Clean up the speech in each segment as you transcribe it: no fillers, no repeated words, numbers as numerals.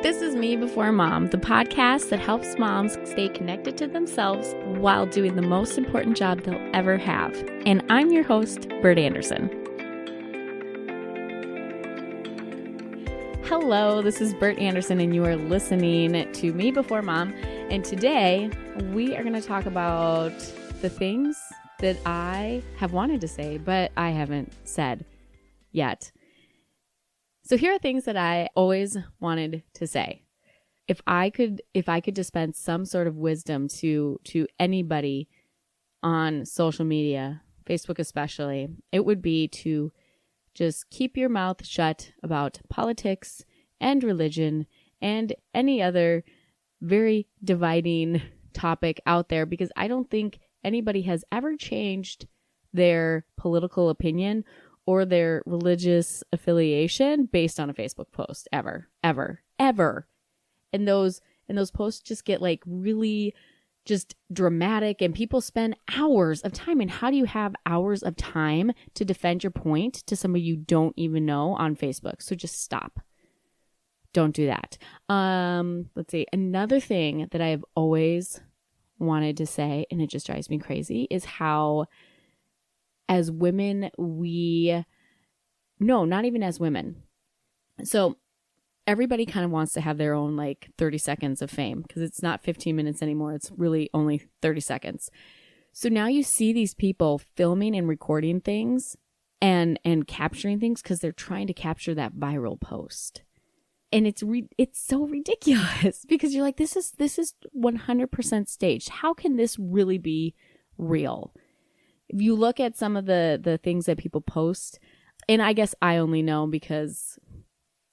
This is Me Before Mom, the podcast that helps moms stay connected to themselves while doing the most important job they'll ever have. And I'm your host, Bert Anderson. Hello, this is Bert Anderson, and you are listening to Me Before Mom. And today, we are going to talk about the things that I have wanted to say, but I haven't said yet. So here are things that I always wanted to say. If I could dispense some sort of wisdom to anybody on social media, Facebook especially, it would be to just keep your mouth shut about politics and religion and any other very dividing topic out there, because I don't think anybody has ever changed their political opinion or their religious affiliation based on a Facebook post ever. And those posts just get like really just dramatic, and people spend hours of time. And how do you have hours of time to defend your point to somebody you don't even know on Facebook? So just stop. Don't do that. Let's see. Another thing that I've always wanted to say, and it just drives me crazy, is how as women, not even as women. So everybody kind of wants to have their own like 30 seconds of fame, because it's not 15 minutes anymore. It's really only 30 seconds. So now you see these people filming and recording things and capturing things because they're trying to capture that viral post. And it's so ridiculous, because you're like, this is 100% staged. How can this really be real? If you look at some of the things that people post, and I guess I only know because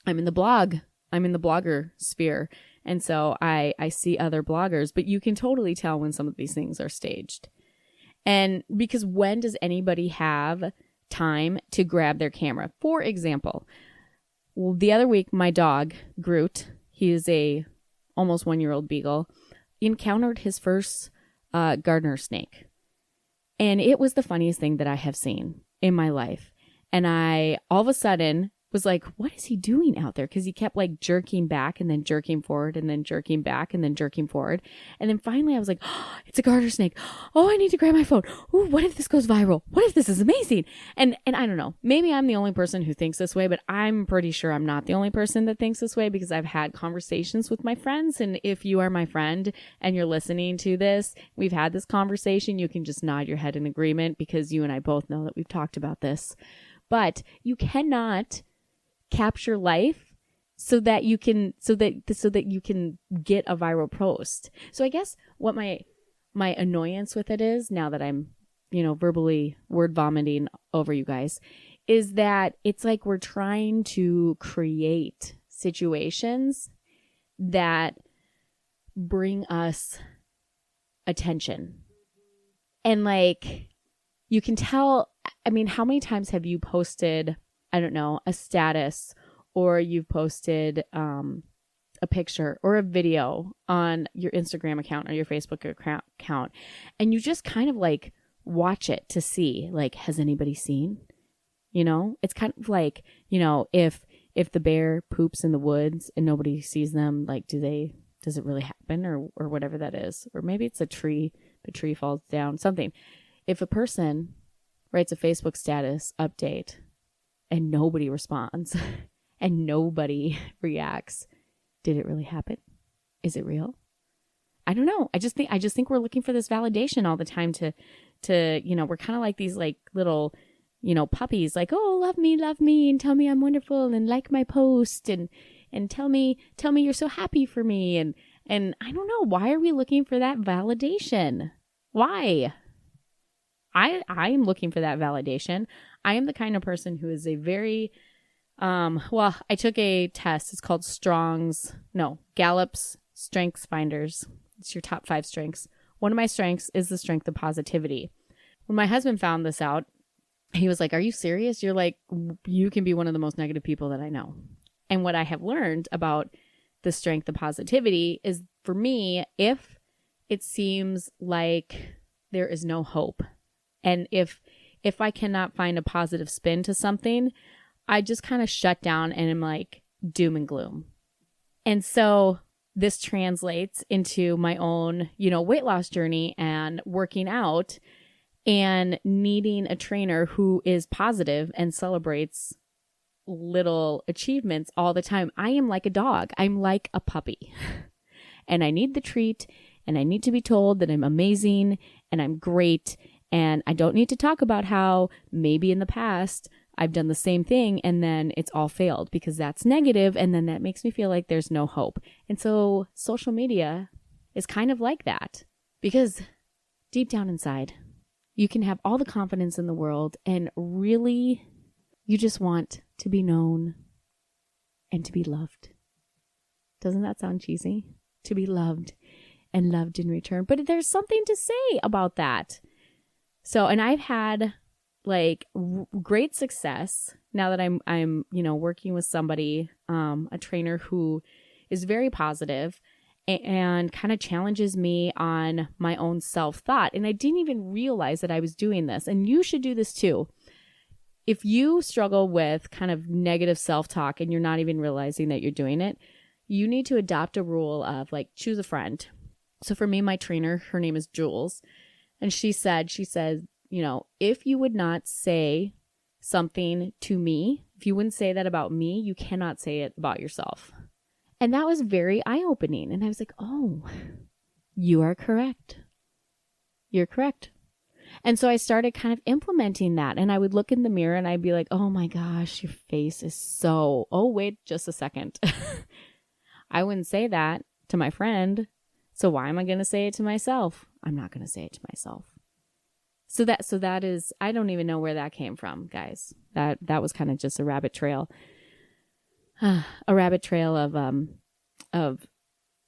I'm in the blogger sphere. And so I see other bloggers, but you can totally tell when some of these things are staged. And because when does anybody have time to grab their camera? For example, the other week, my dog, Groot, he is a almost 1-year-old beagle, encountered his first gardener snake. And it was the funniest thing that I have seen in my life. And I all of a sudden was like, what is he doing out there? Because he kept like jerking back and then jerking forward and then jerking back and then jerking forward. And then finally I was like, oh, it's a garter snake. Oh, I need to grab my phone. Ooh, what if this goes viral? What if this is amazing? And I don't know, maybe I'm the only person who thinks this way, but I'm pretty sure I'm not the only person that thinks this way, because I've had conversations with my friends. And if you are my friend and you're listening to this, we've had this conversation, you can just nod your head in agreement, because you and I both know that we've talked about this. But you cannot capture life so that you can get a viral post. So I guess what my annoyance with it is, now that I'm verbally word vomiting over you guys, is that it's like we're trying to create situations that bring us attention. And like, you can tell, I mean, how many times have you posted, I don't know, a status, or you've posted a picture or a video on your Instagram account or your Facebook account, and you just kind of like watch it to see, like, has anybody seen? It's kind of like, if the bear poops in the woods and nobody sees them, like, does it really happen, or whatever that is? Or maybe it's a tree, the tree falls down, something. If a person writes a Facebook status update and nobody responds and nobody reacts, did it really happen? Is it real? I don't know. I just think we're looking for this validation all the time to we're kind of like these like little, puppies, like, oh, love me and tell me I'm wonderful and like my post and tell me you're so happy for me. And I don't know, why are we looking for that validation? Why? I am looking for that validation. I am the kind of person who is a very, I took a test. It's called Gallup's Strengths Finders. It's your top 5 strengths. One of my strengths is the strength of positivity. When my husband found this out, he was like, are you serious? You're like, you can be one of the most negative people that I know. And what I have learned about the strength of positivity is, for me, if it seems like there is no hope, and if I cannot find a positive spin to something, I just kind of shut down and am like doom and gloom. And so this translates into my own, weight loss journey and working out and needing a trainer who is positive and celebrates little achievements all the time. I am like a dog. I'm like a puppy. And I need the treat, and I need to be told that I'm amazing and I'm great. And I don't need to talk about how maybe in the past I've done the same thing and then it's all failed, because that's negative, and then that makes me feel like there's no hope. And so social media is kind of like that, because deep down inside, you can have all the confidence in the world and really you just want to be known and to be loved. Doesn't that sound cheesy? To be loved and loved in return. But there's something to say about that. So, and I've had great success now that I'm working with somebody, a trainer who is very positive and kind of challenges me on my own self-thought. And I didn't even realize that I was doing this. And you should do this too. If you struggle with kind of negative self-talk and you're not even realizing that you're doing it, you need to adopt a rule of choose a friend. So for me, my trainer, her name is Jules. And she said, if you would not say something to me, if you wouldn't say that about me, you cannot say it about yourself. And that was very eye-opening. And I was like, oh, you are correct. You're correct. And so I started kind of implementing that. And I would look in the mirror and I'd be like, oh my gosh, your face is so, oh, wait just a second. I wouldn't say that to my friend. So why am I going to say it to myself? I'm not going to say it to myself. So that is, I don't even know where that came from, guys. That was kind of just a rabbit trail. A rabbit trail of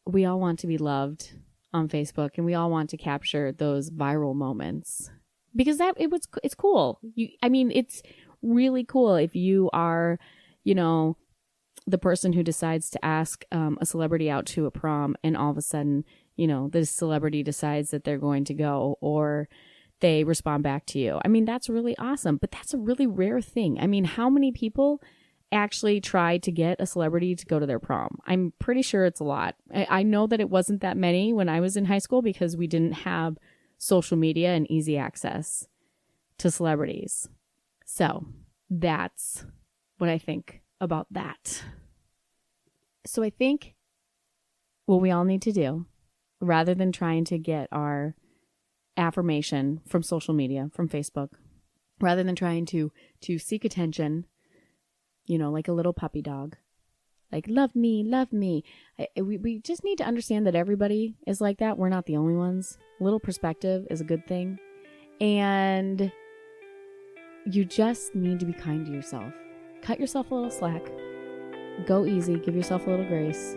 we all want to be loved on Facebook, and we all want to capture those viral moments because it's cool. It's really cool if you are, the person who decides to ask a celebrity out to a prom, and all of a sudden, the celebrity decides that they're going to go, or they respond back to you. That's really awesome, but that's a really rare thing. How many people actually try to get a celebrity to go to their prom? I'm pretty sure it's a lot. I know that it wasn't that many when I was in high school because we didn't have social media and easy access to celebrities. So that's what I think about that. So I think what we all need to do, rather than trying to get our affirmation from social media, from Facebook, rather than trying to seek attention, like a little puppy dog, love me, love me. We just need to understand that everybody is like that. We're not the only ones. A little perspective is a good thing. And you just need to be kind to yourself. Cut yourself a little slack. Go easy. Give yourself a little grace.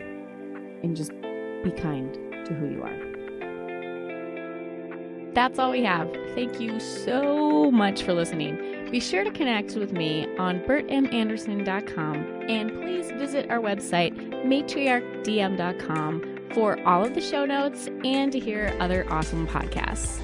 And just be kind to who you are. That's all we have. Thank you so much for listening. Be sure to connect with me on bertmanderson.com, and please visit our website, matriarchdm.com, for all of the show notes and to hear other awesome podcasts.